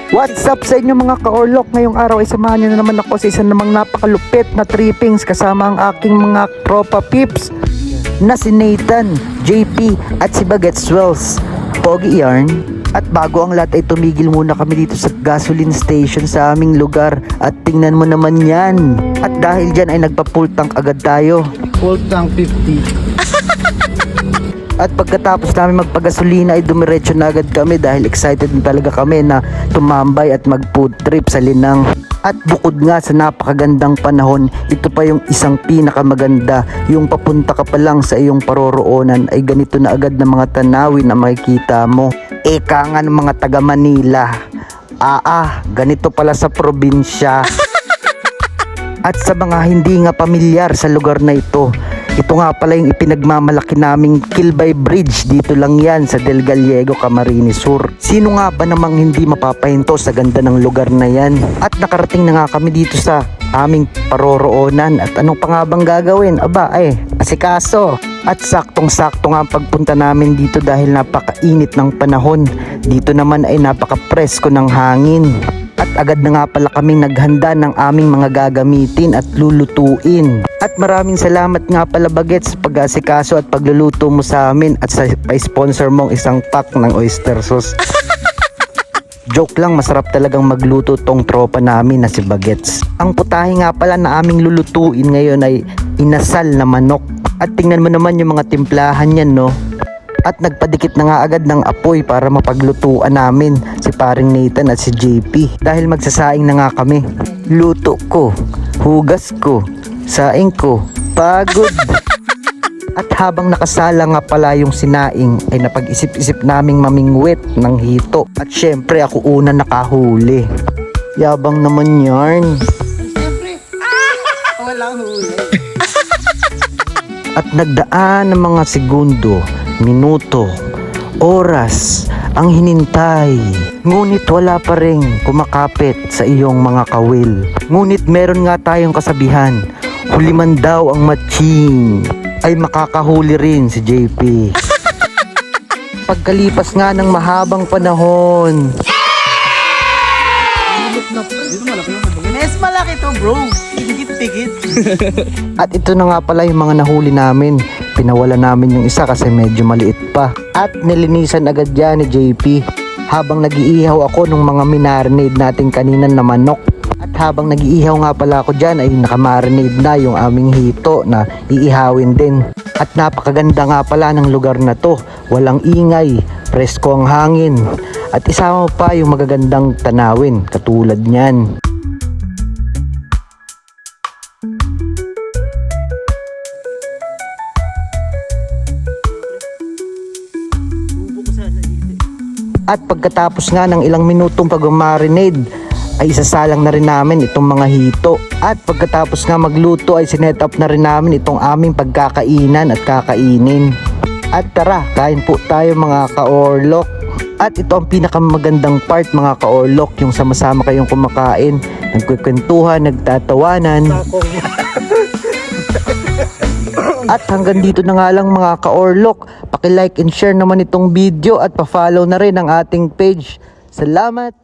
What's up sa inyo mga ka-orlok? Ngayong araw ay samahan nyo na naman ako sa isang namang napakalupit na trippings kasama ang aking mga tropa peeps na si Nathan, JP at si Bagets Wells, Pogi Yarn. At bago ang lahat ay tumigil muna kami dito sa gasoline station sa aming lugar. At tingnan mo naman yan. At dahil dyan ay nagpa-full tank agad tayo. Full tank 50. At pagkatapos namin magpagasolina ay dumiretso na agad kami dahil excited na talaga kami na tumambay at mag-food trip sa Linang. At bukod nga sa napakagandang panahon, ito pa yung isang pinakamaganda. Yung papunta ka pa lang sa iyong paroroonan ay ganito na agad na mga tanawin na makikita mo. Eka nga ng mga taga Manila. Ganito pala sa probinsya. At sa mga hindi nga pamilyar sa lugar na ito, ito nga pala yung ipinagmamalaki naming Kilbay Bridge. Dito lang yan sa Del Gallego, Camarines Sur. Sino nga ba namang hindi mapapahinto sa ganda ng lugar na yan? At nakarating na nga kami dito sa aming paroroonan. At anong pa nga bang gagawin? Asikaso. At saktong-sakto nga ang pagpunta namin dito dahil napakainit ng panahon. Dito naman ay napaka-presko ng hangin. At agad na nga pala kaming naghanda ng aming mga gagamitin at lulutuin. At maraming salamat nga pala Bagets sa pag-asikaso at pagluluto mo sa amin at sa pa-sponsor mong isang pack ng oyster sauce. Joke lang, masarap talagang magluto tong tropa namin na si Bagets. Ang putahe nga pala na aming lulutuin ngayon ay inasal na manok. At tingnan mo naman yung mga timplahan yan, no? At nagpadikit na nga agad ng apoy para mapaglutuan namin si paring Nathan at si JP. Dahil magsasaing na nga kami. Luto ko, hugas ko, saing ko, pagod. At habang nakasala nga pala yung sinaing ay napag-isip-isip naming mamingwit ng hito. At syempre ako una nakahuli. Yabang naman yarn. Siyempre, walang huli. At nagdaan ng mga segundo, minuto, oras ang hinintay. Ngunit wala pa rin kumakapit sa iyong mga kawil. Ngunit meron nga tayong kasabihan, huli man daw ang matching, ay makakahuli rin si JP. Pagkalipas nga ng mahabang panahon, Mas malaki to bro. Tigit-tigit. at ito na nga pala yung mga nahuli namin. Pinawala namin yung isa kasi medyo maliit pa. At nilinisan agad yan ni JP. Habang nag-iihaw ako ng mga minarinade natin kanina na manok. At habang nag-iihaw nga pala ako dyan ay nakamarinade na yung aming hito na iihawin din. At napakaganda nga pala ng lugar na to. Walang ingay, presko ang hangin. At isama pa yung magagandang tanawin katulad niyan. At pagkatapos nga ng ilang minutong pag-marinade ay isasalang na rin namin itong mga hito. At pagkatapos nga magluto ay sinet up na rin namin itong aming pagkakainan at kakainin. At tara, kain po tayo mga ka-orlok. At ito ang pinakamagandang part mga ka-orlok, yung sama-sama kayong kumakain, nagkukwentuhan, nagtatawanan. At hanggang dito na nga lang mga ka-orlok. Paki-like and share naman itong video at pa-follow na rin ang ating page. Salamat!